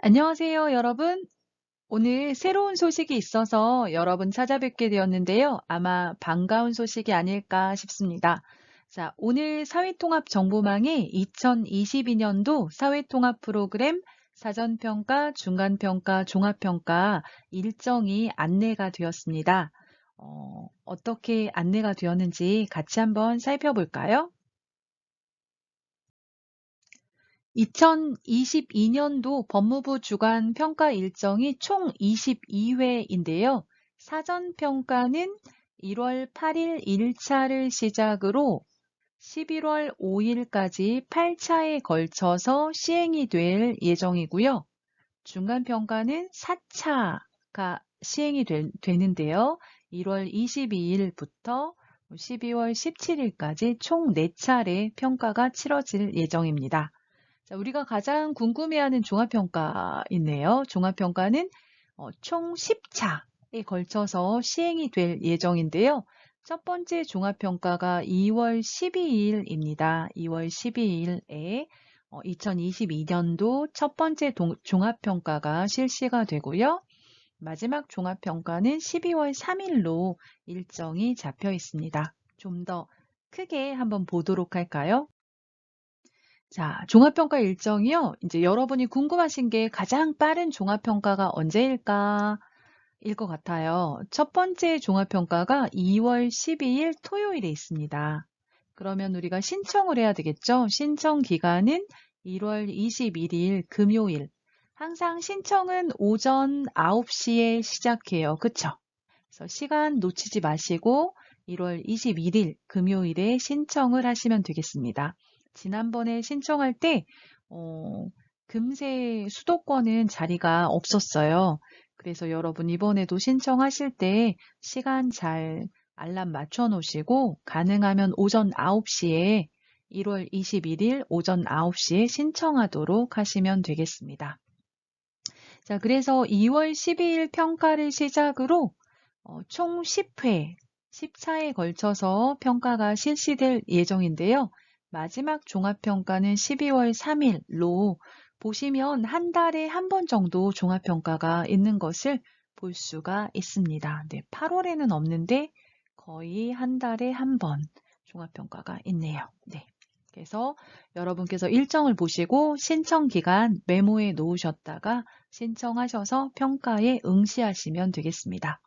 안녕하세요, 여러분. 오늘 새로운 소식이 있어서 여러분 찾아뵙게 되었는데요. 아마 반가운 소식이 아닐까 싶습니다. 자, 오늘 사회통합정보망에 2022년도 사회통합 프로그램 사전평가, 중간평가, 종합평가 일정이 안내가 되었습니다. 어떻게 안내가 되었는지 같이 한번 살펴볼까요? 2022년도 법무부 주관 평가 일정이 총 22회인데요. 사전 평가는 1월 8일 1차를 시작으로 11월 5일까지 8차에 걸쳐서 시행이 될 예정이고요. 중간 평가는 4차가 시행이 되는데요. 1월 22일부터 12월 17일까지 총 4차례 평가가 치러질 예정입니다. 자, 우리가 가장 궁금해하는 종합평가 있네요. 종합평가는 총 10차에 걸쳐서 시행이 될 예정인데요. 첫 번째 종합평가가 2월 12일입니다. 2월 12일에 2022년도 첫 번째 종합평가가 실시가 되고요. 마지막 종합평가는 12월 3일로 일정이 잡혀 있습니다. 좀 더 크게 한번 보도록 할까요? 자, 종합평가 일정이요. 이제 여러분이 궁금하신 게 가장 빠른 종합평가가 언제일까? 일 것 같아요. 첫 번째 종합평가가 2월 12일 토요일에 있습니다. 그러면 우리가 신청을 해야 되겠죠? 신청 기간은 1월 21일 금요일. 항상 신청은 오전 9시에 시작해요. 그쵸? 그래서 시간 놓치지 마시고 1월 21일 금요일에 신청을 하시면 되겠습니다. 지난번에 신청할 때 금세 수도권은 자리가 없었어요. 그래서 여러분 이번에도 신청하실 때 시간 잘 알람 맞춰 놓으시고 가능하면 오전 9시에 1월 21일 오전 9시에 신청하도록 하시면 되겠습니다. 자, 그래서 2월 12일 평가를 시작으로 총 10회, 10차에 걸쳐서 평가가 실시될 예정인데요. 마지막 종합평가는 12월 3일로 보시면 한 달에 한 번 정도 종합평가가 있는 것을 볼 수가 있습니다. 네, 8월에는 없는데 거의 한 달에 한 번 종합평가가 있네요. 네. 그래서 여러분께서 일정을 보시고 신청 기간 메모에 놓으셨다가 신청하셔서 평가에 응시하시면 되겠습니다.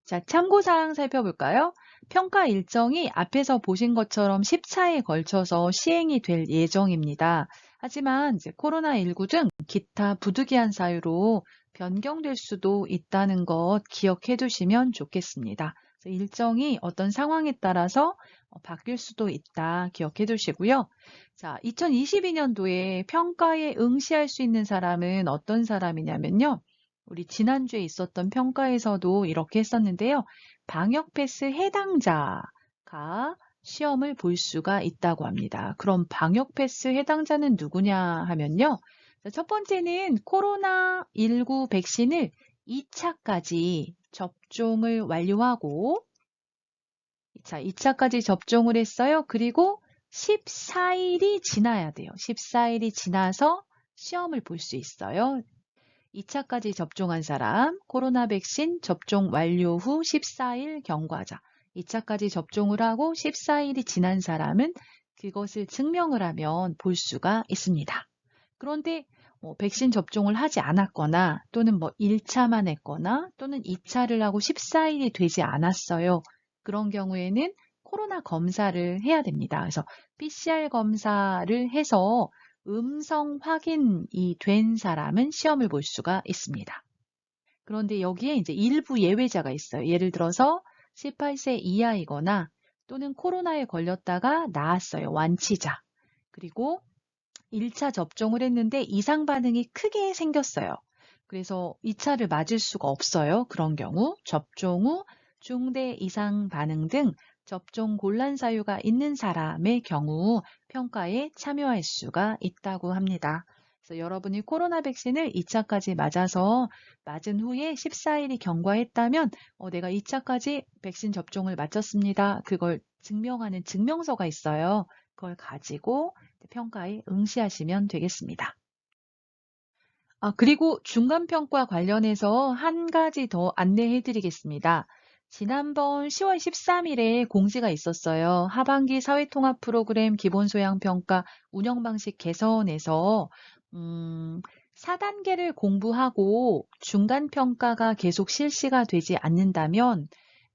자, 참고사항 살펴볼까요? 평가 일정이 앞에서 보신 것처럼 10차에 걸쳐서 시행이 될 예정입니다. 하지만 이제 코로나19 등 기타 부득이한 사유로 변경될 수도 있다는 것 기억해 두시면 좋겠습니다. 일정이 어떤 상황에 따라서 바뀔 수도 있다 기억해 두시고요. 자, 2022년도에 평가에 응시할 수 있는 사람은 어떤 사람이냐면요. 우리 지난주에 있었던 평가에서도 이렇게 했었는데요. 방역 패스 해당자가 시험을 볼 수가 있다고 합니다. 그럼 방역 패스 해당자는 누구냐 하면요. 첫 번째는 코로나19 백신을 2차까지 접종을 완료하고, 자, 2차까지 접종을 했어요. 그리고 14일이 지나야 돼요. 14일이 지나서 시험을 볼 수 있어요. 2차까지 접종한 사람, 코로나 백신 접종 완료 후 14일 경과자. 2차까지 접종을 하고 14일이 지난 사람은 그것을 증명을 하면 볼 수가 있습니다. 그런데 백신 접종을 하지 않았거나 또는 1차만 했거나 또는 2차를 하고 14일이 되지 않았어요. 그런 경우에는 코로나 검사를 해야 됩니다. 그래서 PCR 검사를 해서 음성 확인이 된 사람은 시험을 볼 수가 있습니다. 그런데 여기에 이제 일부 예외자가 있어요. 예를 들어서 18세 이하이거나 또는 코로나에 걸렸다가 나았어요. 완치자. 그리고 1차 접종을 했는데 이상 반응이 크게 생겼어요. 그래서 2차를 맞을 수가 없어요. 그런 경우 접종 후 중대 이상 반응 등 접종 곤란 사유가 있는 사람의 경우 평가에 참여할 수가 있다고 합니다. 그래서 여러분이 코로나 백신을 2차까지 맞아서 맞은 후에 14일이 경과했다면 내가 2차까지 백신 접종을 마쳤습니다. 그걸 증명하는 증명서가 있어요. 그걸 가지고 평가에 응시하시면 되겠습니다. 그리고 중간평가 관련해서 한 가지 더 안내해 드리겠습니다. 지난번 10월 13일에 공지가 있었어요. 하반기 사회통합 프로그램 기본소양평가 운영방식 개선에서 4단계를 공부하고 중간평가가 계속 실시가 되지 않는다면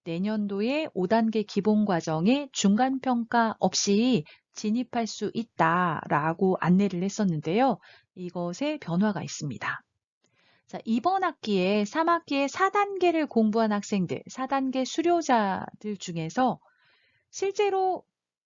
내년도에 5단계 기본과정에 중간평가 없이 진입할 수 있다라고 안내를 했었는데요. 이것에 변화가 있습니다. 자, 이번 학기에 3학기에 4단계를 공부한 학생들, 4단계 수료자들 중에서 실제로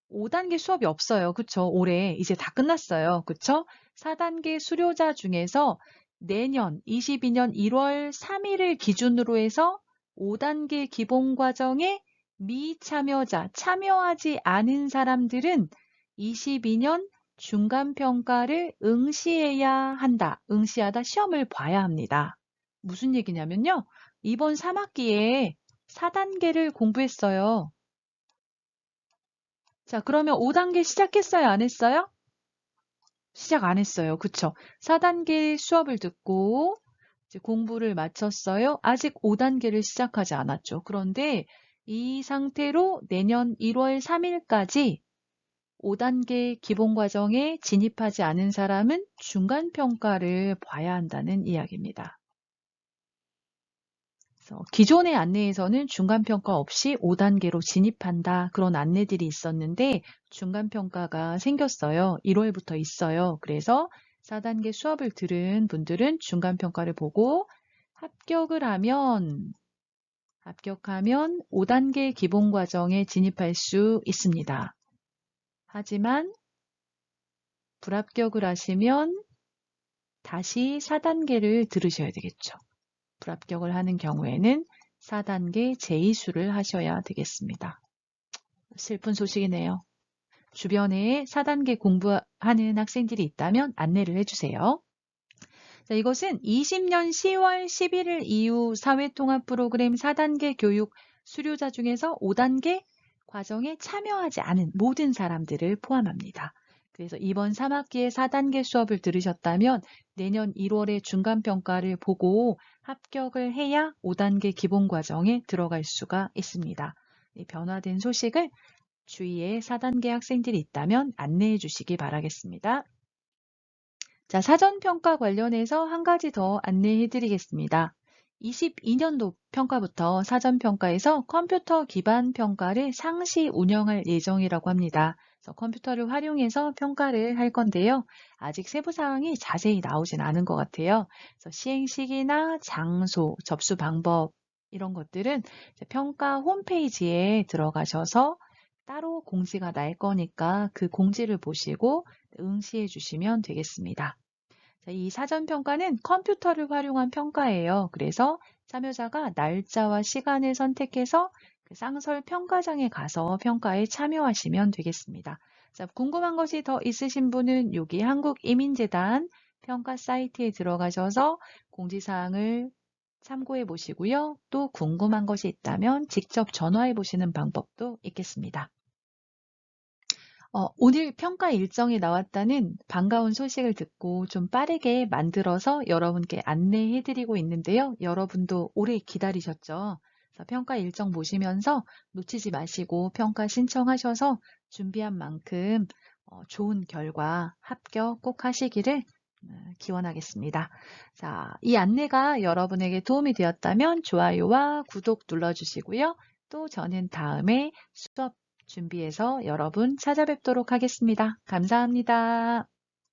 5단계 수업이 없어요. 그쵸? 올해 이제 다 끝났어요. 그쵸? 4단계 수료자 중에서 내년 22년 1월 3일을 기준으로 해서 5단계 기본과정에 미참여자, 참여하지 않은 사람들은 22년 중간평가를 응시해야 한다. 응시하다 시험을 봐야 합니다. 무슨 얘기냐면요. 이번 3학기에 4단계를 공부했어요. 자, 그러면 5단계 시작했어요? 안 했어요? 시작 안 했어요. 그쵸? 4단계 수업을 듣고 이제 공부를 마쳤어요. 아직 5단계를 시작하지 않았죠. 그런데 이 상태로 내년 1월 3일까지 5단계 기본과정에 진입하지 않은 사람은 중간평가를 봐야 한다는 이야기입니다. 그래서 기존의 안내에서는 중간평가 없이 5단계로 진입한다. 그런 안내들이 있었는데 중간평가가 생겼어요. 1월부터 있어요. 그래서 4단계 수업을 들은 분들은 중간평가를 보고 합격하면 5단계 기본과정에 진입할 수 있습니다. 하지만 불합격을 하시면 다시 4단계를 들으셔야 되겠죠. 불합격을 하는 경우에는 4단계 재이수를 하셔야 되겠습니다. 슬픈 소식이네요. 주변에 4단계 공부하는 학생들이 있다면 안내를 해주세요. 자, 이것은 20년 10월 11일 이후 사회통합 프로그램 4단계 교육 수료자 중에서 5단계 과정에 참여하지 않은 모든 사람들을 포함합니다. 그래서 이번 3학기에 4단계 수업을 들으셨다면 내년 1월에 중간평가를 보고 합격을 해야 5단계 기본과정에 들어갈 수가 있습니다. 이 변화된 소식을 주위에 4단계 학생들이 있다면 안내해 주시기 바라겠습니다. 자, 사전평가 관련해서 한 가지 더 안내해 드리겠습니다. 22년도 평가부터 사전평가에서 컴퓨터 기반 평가를 상시 운영할 예정이라고 합니다. 그래서 컴퓨터를 활용해서 평가를 할 건데요. 아직 세부사항이 자세히 나오진 않은 것 같아요. 그래서 시행 시기나 장소, 접수 방법 이런 것들은 평가 홈페이지에 들어가셔서 따로 공지가 날 거니까 그 공지를 보시고 응시해 주시면 되겠습니다. 자, 이 사전평가는 컴퓨터를 활용한 평가예요. 그래서 참여자가 날짜와 시간을 선택해서 그 쌍설 평가장에 가서 평가에 참여하시면 되겠습니다. 자, 궁금한 것이 더 있으신 분은 여기 한국이민재단 평가 사이트에 들어가셔서 공지사항을 참고해 보시고요. 또 궁금한 것이 있다면 직접 전화해 보시는 방법도 있겠습니다. 오늘 평가 일정이 나왔다는 반가운 소식을 듣고 좀 빠르게 만들어서 여러분께 안내해 드리고 있는데요. 여러분도 오래 기다리셨죠? 그래서 평가 일정 보시면서 놓치지 마시고 평가 신청하셔서 준비한 만큼 좋은 결과 합격 꼭 하시기를 기원하겠습니다. 자, 이 안내가 여러분에게 도움이 되었다면 좋아요와 구독 눌러주시고요. 또 저는 다음에 수업 준비해서 여러분 찾아뵙도록 하겠습니다. 감사합니다.